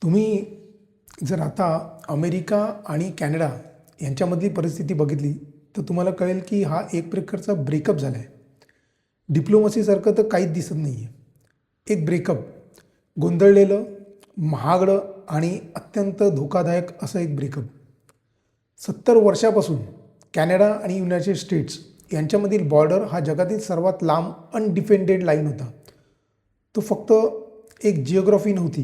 तुम्ही जर आता अमेरिका आणि कॅनडा यांच्यामधली परिस्थिती बघितली तर तुम्हाला कळेल की हा एक प्रकारचा ब्रेकअप झाला आहे. डिप्लोमसीसारखं तर काहीच दिसत नाही आहे. एक ब्रेकअप, गोंधळलेलं, महागडं आणि अत्यंत धोकादायक असं एक ब्रेकअप. 70 वर्षापासून कॅनडा आणि युनायटेड स्टेट्स यांच्यामधील बॉर्डर हा जगातील सर्वात लांब अनडिफेंडेड लाईन होता. तो फक्त एक जिओग्राफी नव्हती,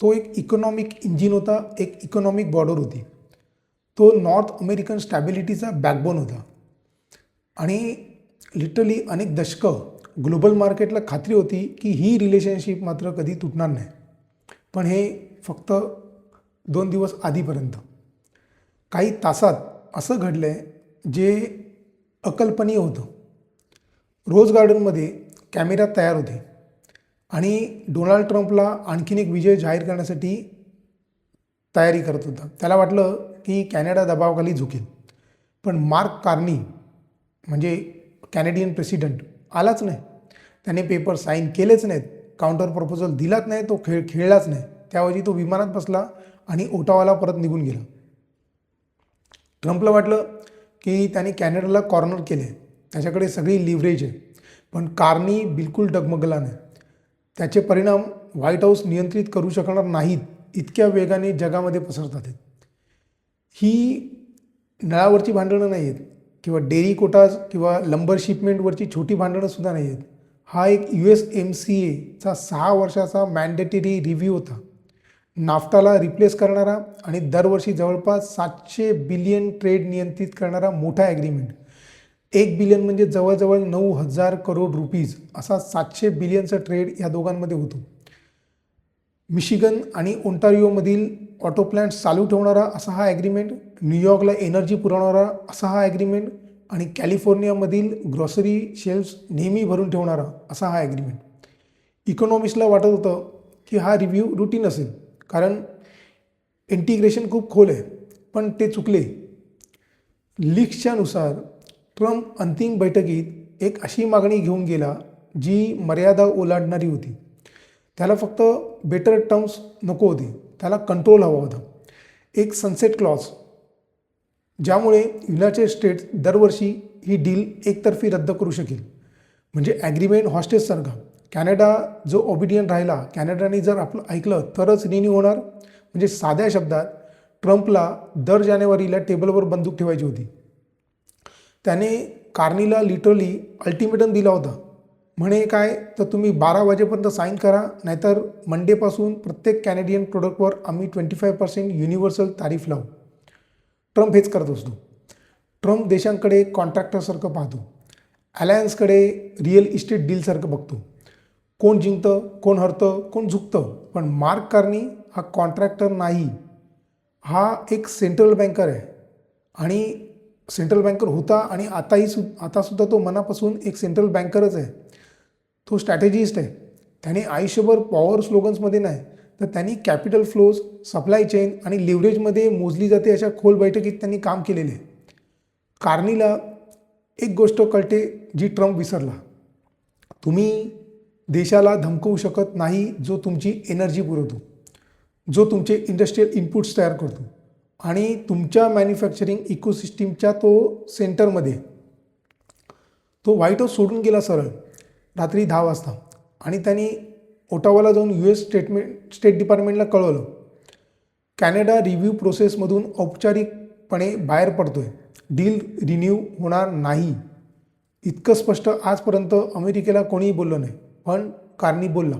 तो एक इकॉनॉमिक इंजिन होता, एक इकॉनॉमिक बॉर्डर होती. तो नॉर्थ अमेरिकन स्टॅबिलिटीचा बॅकबोन होता. आणि लिटरली अनेक दशकं ग्लोबल मार्केटला खात्री होती की ही रिलेशनशिप मात्र कधी तुटणार नाही. पण हे फक्त 2 दिवस आधीपर्यंत. काही तासात असं घडलं आहे जे अकल्पनीय होतं. रोज गार्डनमध्ये कॅमेरा तयार होते आणि डोनाल्ड ट्रम्पला आणखीन एक विजय जाहीर करण्यासाठी तयारी करत होता. त्याला वाटलं की कॅनडा दबावाखाली झुकेल. पण मार्क कार्नी म्हणजे कॅनेडियन प्रेसिडेंट आलाच नाही. त्याने पेपर साईन केलेच नाहीत, काउंटर प्रपोजल दिलाच नाही, तो खेळलाच नाही. त्याऐवजी तो विमानात बसला आणि ओटावाला परत निघून गेला. ट्रम्पला वाटलं की त्याने कॅनडाला कॉर्नर केले, त्याच्याकडे सगळी लिव्हरेज आहे. पण कार्नी बिलकुल डगमगला नाही. त्याचे परिणाम व्हाईट हाऊस नियंत्रित करू शकणार नाहीत, इतक्या वेगाने जगामध्ये पसरतात आहेत. ही नळावरची भांडणं नाही आहेत किंवा डेअरी कोटाज किंवा लंबर शिपमेंटवरची छोटी भांडणंसुद्धा नाही आहेत. हा एक USMCAचा 6 वर्षाचा मॅन्डेटरी रिव्ह्यू होता. नाफ्टाला रिप्लेस करणारा आणि दरवर्षी जवळपास 700 बिलियन ट्रेड नियंत्रित करणारा मोठा ॲग्रीमेंट. 1 बिलियन म्हणजे जवळजवळ 9,000 करोड रुपीज असा 700 बिलियनचा ट्रेड या दोघांमध्ये होतो. मिशिगन आणि ओंटारिओमधील ऑटो प्लॅन्ट्स चालू ठेवणारा असा हा ॲग्रीमेंट, न्यूयॉर्कला एनर्जी पुरवणारा असा हा ॲग्रीमेंट आणि कॅलिफोर्नियामधील ग्रॉसरी शेल्फ्स नेहमी भरून ठेवणारा असा हा ॲग्रीमेंट. इकॉनॉमिस्टला वाटत होतं की हा रिव्ह्यू रुटीन असेल कारण इंटिग्रेशन खूप खोल आहे, पण ते चुकले. लीक्सच्यानुसार ट्रम्प अंतिम बैठकीत एक अशी मागणी घेऊन गेला जी मर्यादा ओलांडणारी होती. त्याला फक्त बेटर टर्म्स नको होते, त्याला कंट्रोल हवा होता. एक सनसेट क्लॉज ज्यामुळे युनायटेड स्टेट्स दरवर्षी ही डील एकतर्फी रद्द करू शकेल. म्हणजे ॲग्रीमेंट हॉस्टेजसारखा. कॅनडा जो ओबिडियंट राहिला, कॅनडाने जर आपलं ऐकलं तरच रिन्यू होणार. म्हणजे साध्या शब्दात ट्रम्पला दर जानेवारीला टेबलवर बंदूक ठेवायची होती. त्याने कार्नीला लिटरली अल्टिमेटम दिला होता. म्हणे काय तर तुम्ही 12 वाजेपर्यंत साईन करा, नाहीतर मंडेपासून प्रत्येक कॅनेडियन प्रोडक्टवर आम्ही 25% युनिव्हर्सल तारीफ लावू. ट्रम्प हेच करत असतो. ट्रम्प देशांकडे कॉन्ट्रॅक्टरसारखं पाहतो, अलायन्सकडे रिअल इस्टेट डीलसारखं बघतो. कोण जिंकतं, कोण हरतं, कोण झुकतं. पण मार्क कार्नी हा कॉन्ट्रॅक्टर नाही, हा एक सेंट्रल बँकर आहे. आणि सेंट्रल बँकर होता आणि आतासुद्धा तो मनापासून एक सेंट्रल बँकरच आहे. तो स्ट्रॅटेजिस्ट आहे. त्याने आयुष्यभर पॉवर स्लोगन्समध्ये नाही, तर त्यांनी कॅपिटल फ्लोज, सप्लाय चेन आणि लिव्हरेजमध्ये मोजली जाते अशा खोल बैठकीत त्यांनी काम केलेले आहे. कार्नीला एक गोष्ट कळते जी ट्रम्प विसरला. तुम्ही देशाला धमकवू शकत नाही जो तुमची एनर्जी पुरवतो, जो तुमचे इंडस्ट्रियल इनपुट्स तयार करतो आणि तुमच्या मॅन्युफॅक्चरिंग इकोसिस्टीमच्या तो सेंटरमध्ये. तो व्हाईट हाऊस सोडून गेला सरळ रात्री 10 वाजता आणि त्यांनी ओटावाला जाऊन स्टेट डिपार्टमेंटला कळवलं. कॅनडा रिव्ह्यू प्रोसेसमधून औपचारिकपणे बाहेर पडतो आहे, डील रिन्यू होणार नाही. इतकं स्पष्ट आजपर्यंत अमेरिकेला कोणीही बोललं नाही, पण कार्नी बोलला.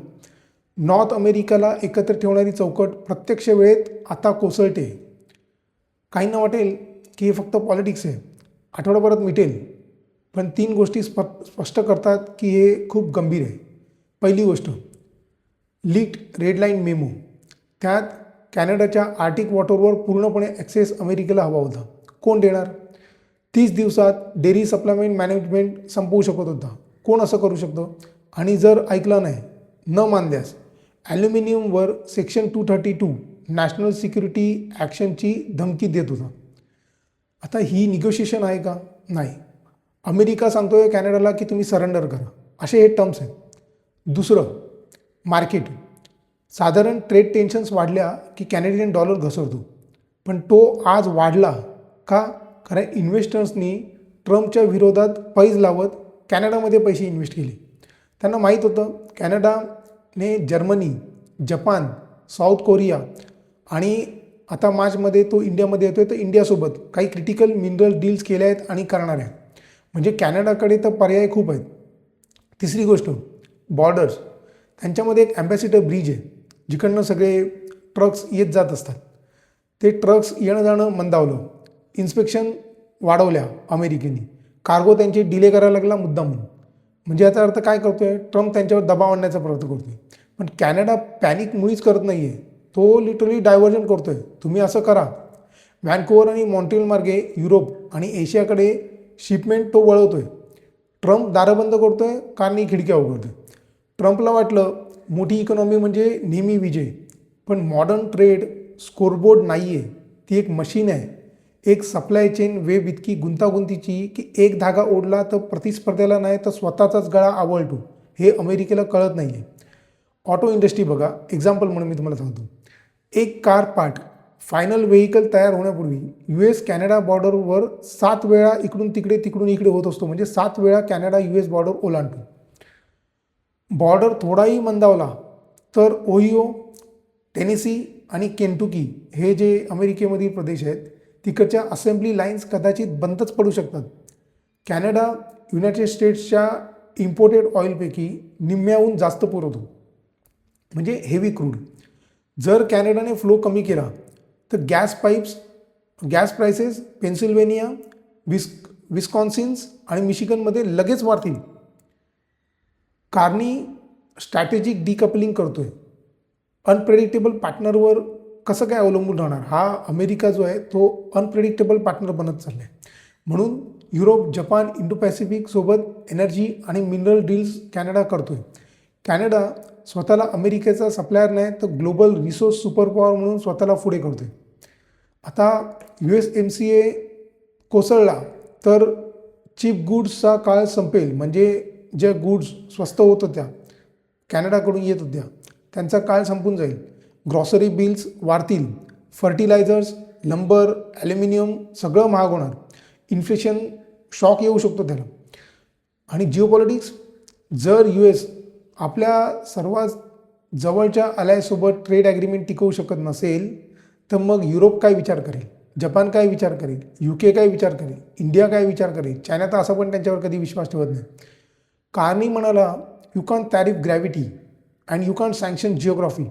नॉर्थ अमेरिकाला एकत्र ठेवणारी चौकट प्रत्यक्ष वेळेत आता कोसळते. काहींना वाटेल की हे फक्त पॉलिटिक्स आहे, आठवडाभरात मिटेल. पण 3 गोष्टी स्पष्ट करतात की हे खूप गंभीर आहे. पहिली गोष्ट, लीक्ड रेड लाईन मेमो. त्यात कॅनडाच्या आर्टिक वॉटरवर पूर्णपणे ॲक्सेस अमेरिकेला हवा होता. कोण देणार? 30 दिवसात डेअरी सप्लायमेंट मॅनेजमेंट संपवू शकत होता. कोण असं करू शकतं? आणि जर ऐकलं नाही, न मानल्यास ॲल्युमिनियमवर सेक्शन 232 नॅशनल सिक्युरिटी ॲक्शनची धमकी देत होता. आता ही निगोशिएशन आहे का? नाही. अमेरिका सांगतोय कॅनडाला की तुम्ही सरेंडर करा, असे हे टर्म्स आहेत. दुसरं, मार्केट. साधारण ट्रेड टेन्शन्स वाढल्या की कॅनेडियन डॉलर घसरतो, पण तो आज वाढला का? कारण इन्व्हेस्टर्सनी ट्रम्पच्या विरोधात पैज लावत कॅनडामध्ये पैसे इन्व्हेस्ट केले. त्यांना माहीत होतं कॅनडाने जर्मनी, जपान, साऊथ कोरिया आणि आता मार्चमध्ये तो इंडियामध्ये येतो आहे, तर इंडियासोबत काही क्रिटिकल मिनरल डील्स केल्या आहेत आणि करणार आहेत. म्हणजे कॅनडाकडे तर पर्याय खूप आहेत. तिसरी गोष्ट, बॉर्डर्स. त्यांच्यामध्ये एक ॲम्बॅसिडर ब्रिज आहे, जिकडनं सगळे ट्रक्स येत जात असतात. ते ट्रक्स येणं जाणं मंदावलं, इन्स्पेक्शन वाढवल्या अमेरिकेने, कार्गो त्यांचे डिले करायला लागला मुद्दाम म्हणून. म्हणजे याचा अर्थ काय करतो आहे, ट्रम्प त्यांच्यावर दबाव आणण्याचा प्रयत्न करतो आहे. पण कॅनडा पॅनिक मुळीच करत नाही आहे, तो लिटरली डायव्हर्जन करतो आहे. तुम्ही असं करा, व्हॅन्कुव्हर आणि मॉन्ट्रियल मार्गे युरोप आणि एशियाकडे शिपमेंट तो वळवतो आहे. ट्रम्प दारं बंद करतो आहे, कारणी खिडक्या उघडतो आहे. ट्रम्पला वाटलं मोठी इकॉनॉमी म्हणजे नेहमी विजय, पण मॉडर्न ट्रेड स्कोरबोर्ड नाही आहे, ती एक मशीन आहे. एक सप्लाय चेन वेब इतकी गुंतागुंतीची की एक धागा ओढला तर प्रतिस्पर्ध्याला नाही तर स्वतःचाच गळा आवळतो. हे अमेरिकेला कळत नाही आहे. ऑटो इंडस्ट्री बघा, एक्झाम्पल म्हणून मी तुम्हाला सांगतो. एक कार पार्ट फायनल व्हेकल तयार होण्यापूर्वी US कॅनडा बॉर्डरवर 7 वेळा इकडून तिकडे तिकडून इकडे होत असतो. म्हणजे 7 वेळा कॅनडा US बॉर्डर ओलांडतो. बॉर्डर थोडाही मंदावला तर ओहिओ, टेनेसी आणि केंटुकी हे जे अमेरिकेमधील प्रदेश आहेत तिकडच्या असेंब्ली लाईन्स कदाचित बंदच पडू शकतात. कॅनडा युनायटेड स्टेट्सच्या इम्पोर्टेड ऑइलपैकी निम्म्याहून जास्त पुरवतो, म्हणजे हेवी क्रूड. जर कॅनडाने फ्लो कमी केला तर गॅस प्राइसेस पेन्सिल्वेनिया, विस्कॉन्सिन्स आणि मिशिगनमध्ये लगेच वाढतील. कारणी स्ट्रॅटेजिक डिकपलिंग करतो आहे. अनप्रेडिक्टेबल पार्टनरवर कसं काय अवलंबून राहणार? हा अमेरिका जो आहे तो अनप्रेडिक्टेबल पार्टनर बनत चालला आहे. म्हणून युरोप, जपान, इंडो पॅसिफिकसोबत एनर्जी आणि मिनरल डील्स कॅनडा करतो आहे. कॅनडा स्वतःला अमेरिकेचा सप्लायर नाही तर ग्लोबल रिसोर्स सुपर पॉवर म्हणून स्वतःला पुढे करतो आहे. आता USMCA कोसळला तर चीप गुड्सचा काळ संपेल. म्हणजे ज्या गुड्स स्वस्त होत होत्या कॅनडाकडून येत होत्या त्यांचा काळ संपून जाईल. ग्रॉसरी बिल्स वाढतील, फर्टिलायझर्स, लंबर, ॲल्युमिनियम सगळं महाग होणार. इन्फ्लेशन शॉक येऊ शकतो त्याला. आणि जिओपॉलिटिक्स, जर US आपल्या सर्वात जवळच्या अलायसोबत ट्रेड ॲग्रीमेंट टिकवू शकत नसेल तर मग युरोप काय विचार करेल, जपान काय विचार करेल, UK काय विचार करेल, इंडिया काय विचार करेल. चायना तर असा पण त्यांच्यावर कधी विश्वास ठेवत नाही. कारणी म्हणाला you can tariff gravity and you can sanction geography.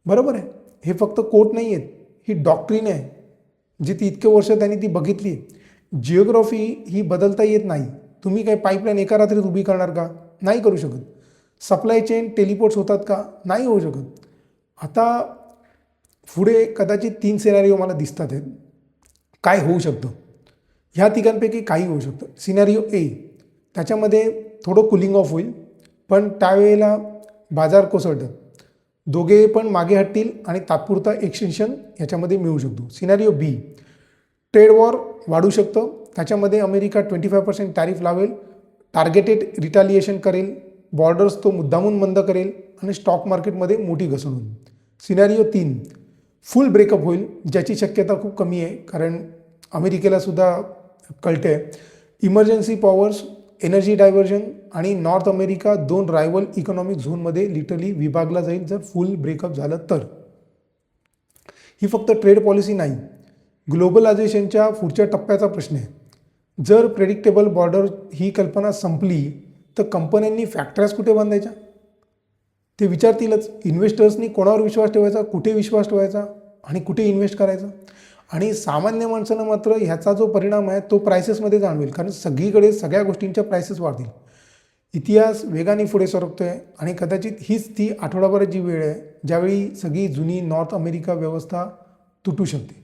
बरोबर आहे, हे फक्त कोट नाही आहेत, ही डॉक्ट्रीन आहे जी ती इतके वर्ष त्यांनी ती बघितली आहे. जिओग्राफी ही बदलता येत नाही. तुम्ही काही पाईपलाईन एका रात्रीत उभी करणार का? नाही करू शकत. सप्लाय चेन टेलिपोर्ट्स होतात का? नाही होऊ शकत. आता पुढे कदाचित 3 सिनॅरिओ मला दिसतात आहेत काय होऊ शकतं. ह्या तिघांपैकी काही होऊ शकतं. सिनॅरिओ A, त्याच्यामध्ये थोडं कुलिंग ऑफ होईल, पण त्यावेळेला बाजार कोसळतात, दोघे पण मागे हटतील आणि तात्पुरता एक्सटेन्शन ह्याच्यामध्ये मिळू शकतो. सिनॅरिओ B, ट्रेड वॉर वाढू शकतं. त्याच्यामध्ये अमेरिका 25% टॅरिफ लावेल, टार्गेटेड रिटॅलिएशन करेल, बॉर्डर्स तो मुद्दामून बंद करेल आणि स्टॉक मार्केटमध्ये मोठी घसरण होईल. सिनॅरिओ 3, फुल ब्रेकअप होईल, ज्याची शक्यता खूप कमी आहे कारण अमेरिकेला सुद्धा कळते आहे. इमर्जन्सी पॉवर्स, एनर्जी डायव्हर्जन आणि नॉर्थ अमेरिका 2 रायवल इकॉनॉमिक झोनमध्ये लिटरली विभागला जाईल जर फुल ब्रेकअप झालं तर. ही फक्त ट्रेड पॉलिसी नाही, ग्लोबलायझेशनच्या पुढच्या टप्प्याचा प्रश्न आहे. जर प्रेडिक्टेबल बॉर्डर ही कल्पना संपली तर कंपन्यांनी फॅक्टरीज कुठे बांधायच्या ते विचारतीलच. इन्व्हेस्टर्सनी कोणावर विश्वास ठेवायचा, कुठे विश्वास ठेवायचा आणि कुठे इन्व्हेस्ट करायचं. आणि सामान्य माणसानं मात्र ह्याचा जो परिणाम आहे तो प्राइसेसमध्ये जाणवेल, कारण सगळीकडे सगळ्या गोष्टींच्या प्राइसेस वाढतील. इतिहास वेगाने पुढे सरकतो आहे आणि कदाचित हीच ती आठवडाभराची वेळ आहे ज्यावेळी सगळी जुनी नॉर्थ अमेरिका व्यवस्था तुटू शकते.